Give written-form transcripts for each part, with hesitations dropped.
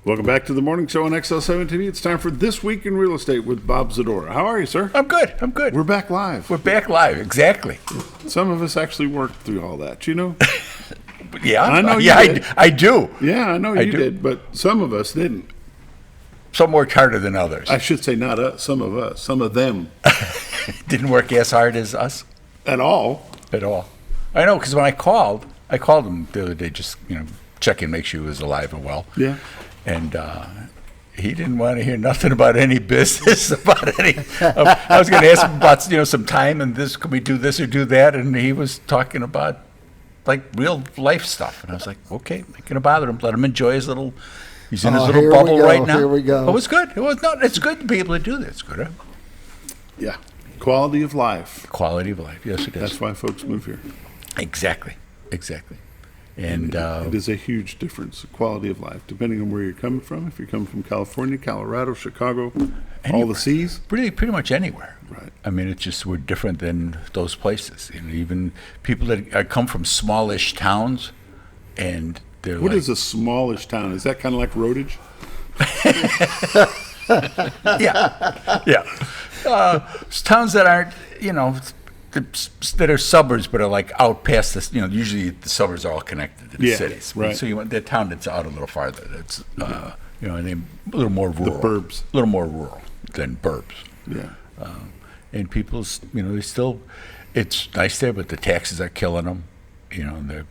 Welcome back to the morning show on XL7 TV. It's time for This Week in Real Estate with Bob Zadora. How are you, sir? I'm good. We're back live. We're back live, exactly. Some of us actually worked through all that, you know? Yeah, I know you yeah, did. I do. Yeah, I know you do. did, but some of us didn't. Some worked harder than others. I should say not us, some of us, some of them. Didn't work as hard as us At all. at all. I know, because when I called him the other day, just check in, make sure he was alive and well. Yeah. And he didn't want to hear nothing about any business, about any. I was going to ask him about some time and this. Can we do this or do that? And he was talking about like real life stuff. And I was like, okay, not going to bother him. Let him enjoy his little. He's in his little here bubble we go, right now. here we go. It was good. It was not. It's good to be able to do this. Good. Huh? Yeah. Quality of life. Quality of life. Yes, it is. That's why folks move here. Exactly. And It is a huge difference, quality of life, depending on where you're coming from. If you're coming from California, Colorado, Chicago, all Anywhere. the seas. pretty much anywhere. Right. I mean, it's just we're different than those places. Even people that come from smallish towns, and they're What like, is a smallish town? Is that kind of like Roadage? yeah, towns that aren't that are suburbs, but are like out past this. Usually the suburbs are all connected to the Yeah, cities. right. So you want the town that's out a little farther. That's and they a little more rural. burbs. A little more rural than burbs. Yeah. And people's, they still, it's nice there, but the taxes are killing them. The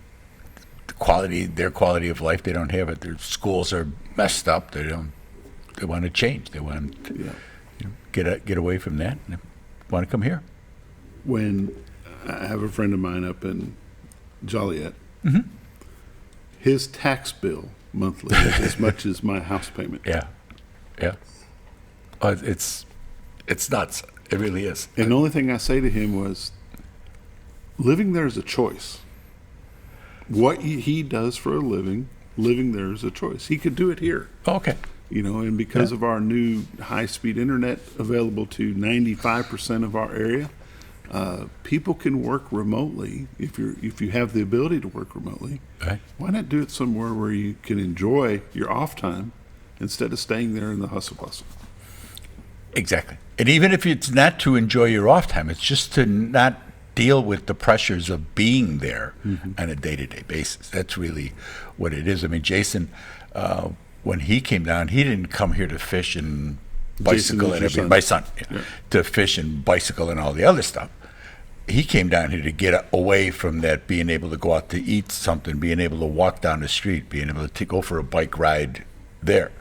quality, their quality of life, they don't have it. Their schools are messed up. They want to change. They want to get away from that and they want to come here. When I have a friend of mine up in Joliet, Mm-hmm. his tax bill monthly is as much as my house payment. Yeah. It's nuts. It really is. And the only thing I say to him was, living there is a choice. What he does for a living there is a choice. He could do it here. Okay. And because of our new high-speed internet available to 95% of our area, people can work remotely if you have the ability to work remotely. Right. Why not do it somewhere where you can enjoy your off time instead of staying there in the hustle bustle? Exactly. And even if it's not to enjoy your off time, it's just to not deal with the pressures of being there on a day-to-day basis. That's really what it is. I mean, Jason, when he came down, he didn't come here to fish and bicycle and everything. My son, to fish and bicycle and all the other stuff. He came down here to get away from that, being able to go out to eat something, being able to walk down the street, being able to go for a bike ride there.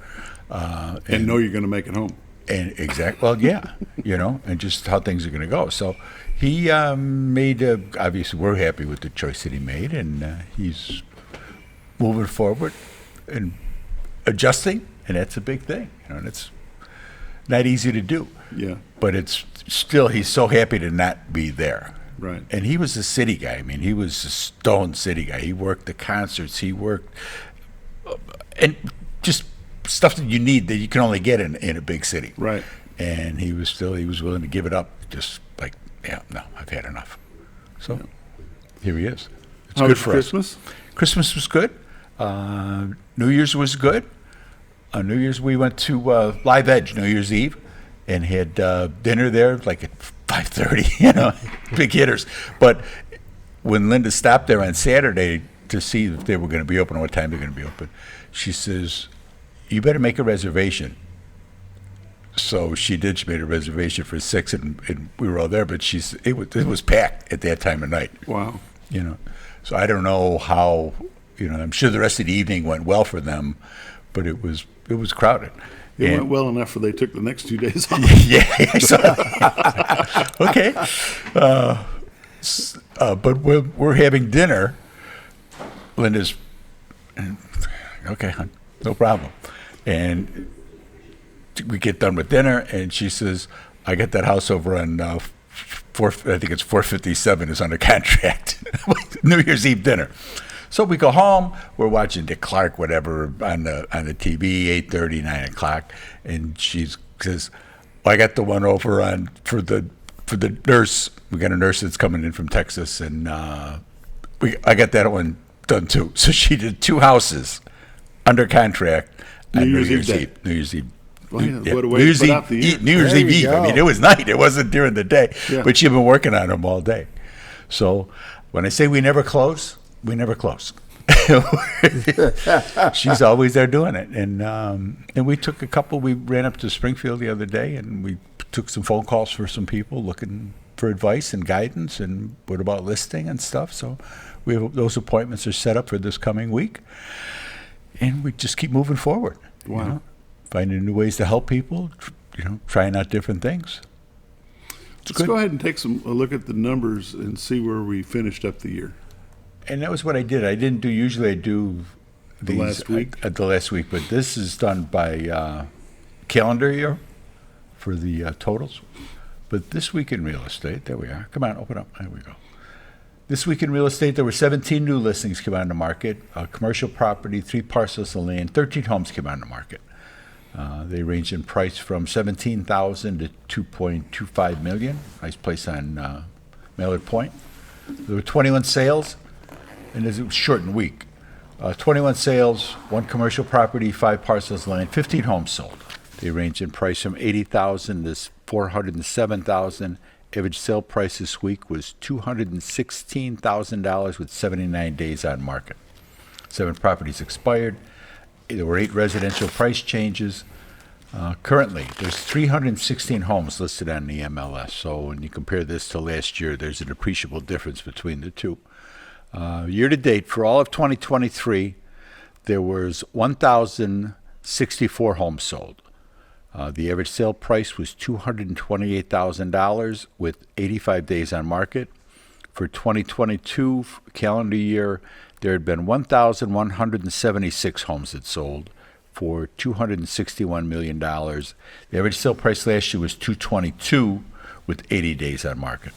And know you're going to make it home. And and just how things are going to go. So he made, obviously we're happy with the choice that he made, and he's moving forward and adjusting, and that's a big thing. And it's not easy to do. Yeah. But it's still, he's so happy to not be there. Right. And he was a city guy. I mean, he was a stone city guy. He worked the concerts. He worked, and just stuff that you need that you can only get in a big city. Right. And he was willing to give it up. Just like, I've had enough. So here he is. It's How good was for Christmas? us. Christmas was good. New Year's was good. New Year's we went to Live Edge New Year's Eve and had dinner there like at 5:30. Big hitters. But when Linda stopped there on Saturday to see if they were going to be open or what time they're going to be open, she says, "You better make a reservation." So she did. She made a reservation for 6, and we were all there. But it was packed at that time of night. Wow. So I don't know how. I'm sure the rest of the evening went well for them, but it was crowded. It went well enough for they took the next 2 days off. Okay. But we're having dinner. Linda's okay, hon, no problem. And we get done with dinner, and she says, "I got that house over on I think it's 457 is under contract." New Year's Eve dinner. So we go home. We're watching Dick Clark, whatever, on the TV, 8:30, 9 o'clock, and she says, "I got the one over on for the nurse. We got a nurse that's coming in from Texas, and I got that one done too." So she did 2 houses under contract on New Year's Eve day. New Year's Eve. Well, yeah, Yeah. what a New way to Year's put Eve, out the year. New Year's There Eve you Eve. I mean, go. it was night. It wasn't during the day. Yeah. But she'd been working on them all day. So when I say we never close, we never close. She's always there doing it. And we took a couple. We ran up to Springfield the other day, and we took some phone calls for some people looking for advice and guidance and what about listing and stuff. So we have, those appointments are set up for this coming week. And we just keep moving forward. Wow. You know, finding new ways to help people, trying out different things. Let's go ahead and take a look at the numbers and see where we finished up the year. And that was what I did. I didn't do, usually I do The last week? The last week, but this is done by calendar year for the totals. But this week in real estate, there we are. Come on, open up. There we go. This week in real estate, there were 17 new listings came on the market. Commercial property, 3 parcels of land, 13 homes came on the market. They range in price from $17,000 to $2.25 million. Nice place on Mallard Point. There were 21 sales, and it was a shortened week. 21 sales, 1 commercial property, 5 parcels of land, 15 homes sold. They range in price from $80,000 to $407,000. Average sale price this week was $216,000 with 79 days on market. 7 properties expired. There were 8 residential price changes. Currently, there's 316 homes listed on the MLS. So when you compare this to last year, there's an appreciable difference between the two. Year to date, for all of 2023, there was 1,064 homes sold. The average sale price was $228,000 with 85 days on market. For 2022 calendar year, there had been 1,176 homes that sold for $261 million. The average sale price last year was $222 with 80 days on market.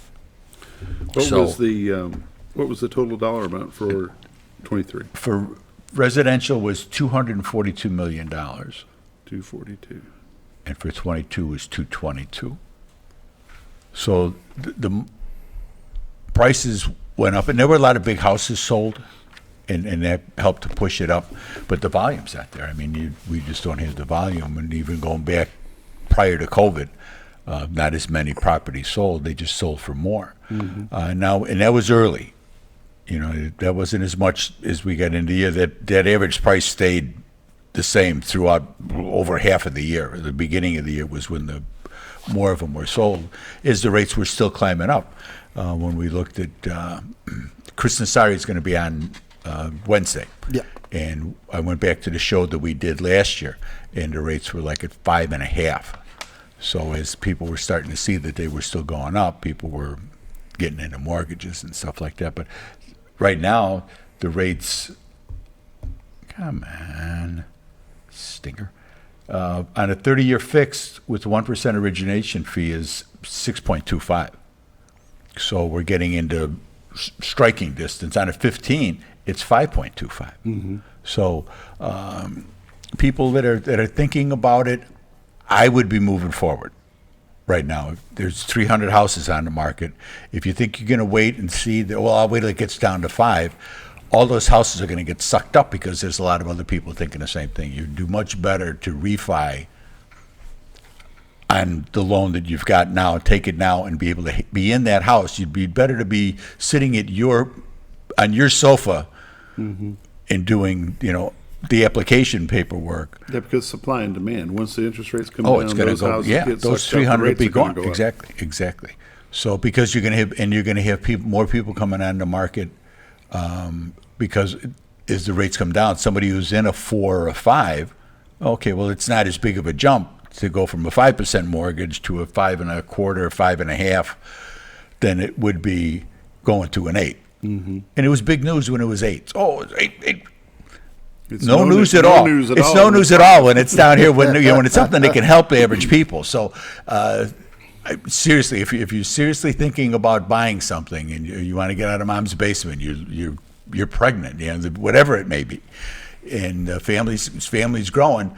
What was the total dollar amount for 23? For residential was $242 million. 242. And for 22 was 222. So the prices went up, and there were a lot of big houses sold, and that helped to push it up. But the volume's not there. I mean, we just don't have the volume. And even going back prior to COVID, not as many properties sold. They just sold for more. Mm-hmm. Now, and that was early. That wasn't as much as we got into the year. That average price stayed the same throughout over half of the year. The beginning of the year was when more of them were sold, as the rates were still climbing up. When we looked at Chris Nassari is going to be on Wednesday. Yeah. And I went back to the show that we did last year, and the rates were like at 5.5. So as people were starting to see that they were still going up, people were getting into mortgages and stuff like that. But right now, the rates, come on, stinker. On a 30-year fixed with 1% origination fee is 6.25. So we're getting into striking distance. On a 15, it's 5.25. Mm-hmm. So people that are thinking about it, I would be moving forward right now. There's 300 houses on the market. If you think you're going to wait and see, I'll wait till it gets down to 5, all those houses are going to get sucked up because there's a lot of other people thinking the same thing. You do much better to refi on the loan that you've got now, take it now, and be able to be in that house. You'd be better to be sitting on your sofa mm-hmm. and doing, the application paperwork. Yeah, because supply and demand. Once the interest rates come Oh, down, it's going to those go. houses Yeah, get those sucked up, 300 will rates be are gonna gone. go up. Exactly. So because you're going to have more people coming on the market, because as the rates come down, somebody who's in a 4 or a 5, okay, well, it's not as big of a jump to go from a 5% mortgage to a 5.25, 5.5, than it would be going to an 8. Mm-hmm. And it was big news when it was 8. Oh, it's 8. It's no news at all. It's no news at all when it's down here when it's something that can help average people. So seriously, if you're seriously thinking about buying something and you want to get out of mom's basement, you're pregnant, whatever it may be, and family's growing,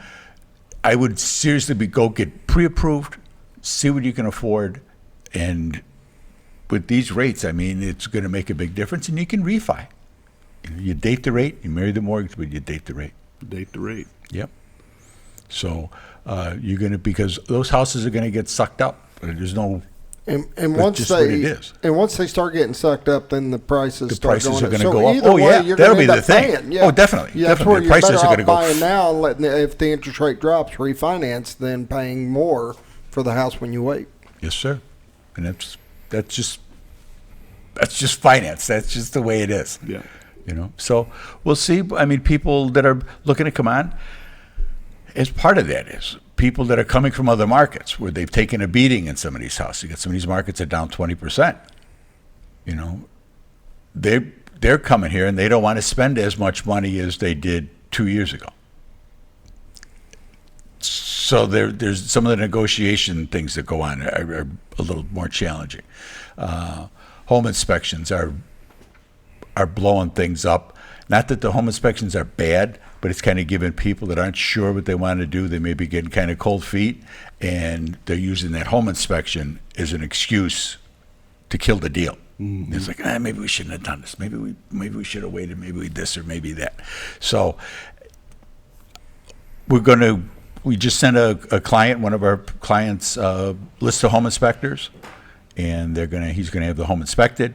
I would seriously go get pre-approved, see what you can afford, and with these rates, I mean, it's going to make a big difference, and you can refi. You date the rate, you marry the mortgage, but you date the rate. Date to rate. Yep. So you're going to, because those houses are going to get sucked up. There's no, And that's once just what it they is. and once they start getting sucked up, then the prices The start prices going are up. gonna So go up. either Oh, way, yeah, you're that'll gonna be end the up thing. paying. Yeah. Oh, definitely, Yeah, that's definitely. where The you're prices better are off gonna go buying now, and letting if the interest rate drops, refinance than paying more for the house when you wait. Yes, sir. And that's just finance. That's just the way it is. Yeah. You know, so we'll see. I mean, people that are looking to come on, as part of that is people that are coming from other markets where they've taken a beating in some of these houses. You got some of these markets that are down 20%. You know, they're coming here and they don't want to spend as much money as they did 2 years ago. So there's some of the negotiation things that go on are a little more challenging. Home inspections are blowing things up. Not that the home inspections are bad, but it's kind of giving people that aren't sure what they want to do, they may be getting kind of cold feet, and they're using that home inspection as an excuse to kill the deal. Mm-hmm. It's like, maybe we shouldn't have done this. Maybe we should have waited. Maybe we this or maybe that. So we just sent a client, one of our clients, list of home inspectors, and he's gonna have the home inspected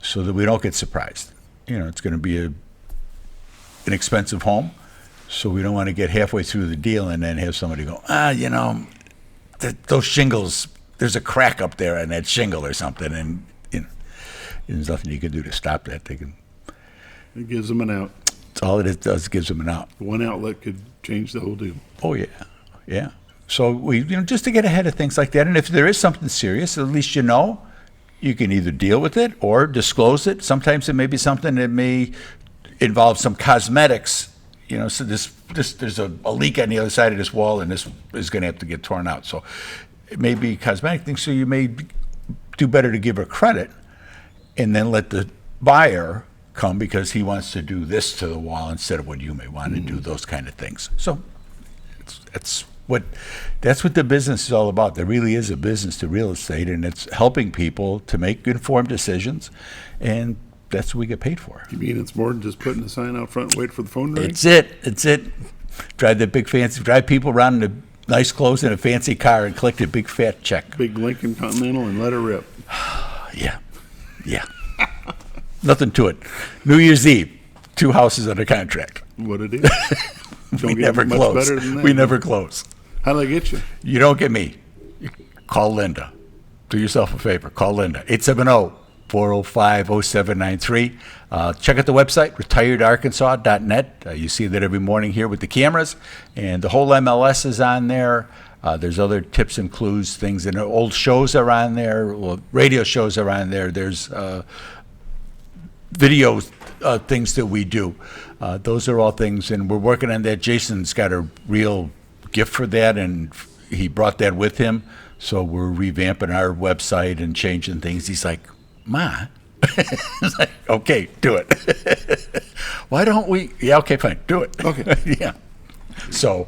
so that we don't get surprised. You know, it's gonna be an expensive home, so we don't want to get halfway through the deal and then have somebody go, you know, those shingles, there's a crack up there on that shingle or something, and you know, there's nothing you can do to stop that. It gives them an out. It's all it does, gives them an out. One outlet could change the whole deal. Oh yeah. So we, just to get ahead of things like that, and if there is something serious, at least you can either deal with it or disclose it. Sometimes it may be something that may involve some cosmetics, so there's a leak on the other side of this wall and this is going to have to get torn out. So it may be cosmetic things, so you may do better to give her credit and then let the buyer come because he wants to do this to the wall instead of what you may want to do, those kind of things. So that's what the business is all about. There really is a business to real estate, and it's helping people to make informed decisions, and that's what we get paid for. You mean it's more than just putting a sign out front and wait for the phone to ring? It's it. Drive people around in a nice clothes in a fancy car and collect a big fat check. Big Lincoln Continental and let her rip. Yeah. Nothing to it. New Year's Eve, 2 houses under contract. What it is? We never close. Better than that. We never close. How do they get you? You don't get me. You call Linda. Do yourself a favor. Call Linda. 870-405-0793. Check out the website, retiredarkansas.net. You see that every morning here with the cameras. And the whole MLS is on there. There's other tips and clues, things. And old shows are on there. Well, radio shows are on there. There's video things that we do. Those are all things. And we're working on that. Jason's got a real gift for that, and he brought that with him. So we're revamping our website and changing things. He's like, Ma, it's like, okay, do it. Why don't we? Yeah, okay, fine, do it. Okay. Yeah. So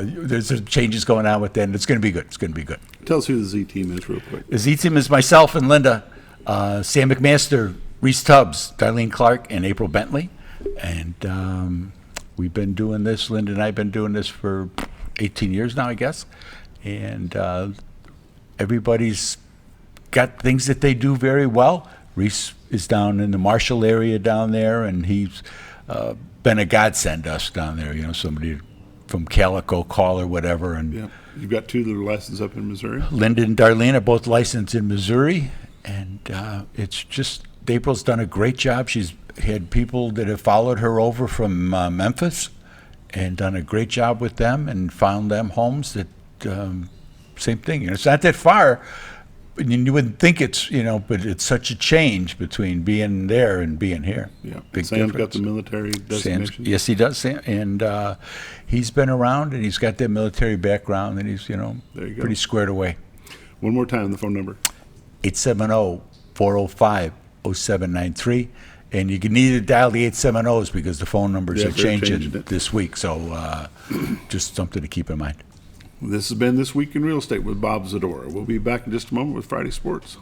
there's some changes going on with that, and it's going to be good. It's going to be good. Tell us who the Z team is real quick. The Z team is myself and Linda, Sam McMaster, Reese Tubbs, Darlene Clark, and April Bentley. And we've been doing this, Linda and I have been doing this for 18 years now, I guess. And everybody's got things that they do very well. Reese is down in the Marshall area down there, and he's been a godsend to us down there. Somebody from Calico call or whatever. And Yeah. You've got 2 that are licensed up in Missouri. Linda and Darlene are both licensed in Missouri, and it's just, April's done a great job. She's had people that have followed her over from Memphis and done a great job with them and found them homes that, same thing. It's not that far. You wouldn't think it's, but it's such a change between being there and being here. Yeah. Big Sam's difference. got the military designation. Yes, he does, Sam. And he's been around, and he's got that military background, and he's, There you go. pretty squared away. One more time, the phone number. 870-405-0793. And you can need to dial the 870s because the phone numbers Yeah, are they're changing changing it. this week. So just something to keep in mind. This has been This Week in Real Estate with Bob Zadora. We'll be back in just a moment with Friday Sports.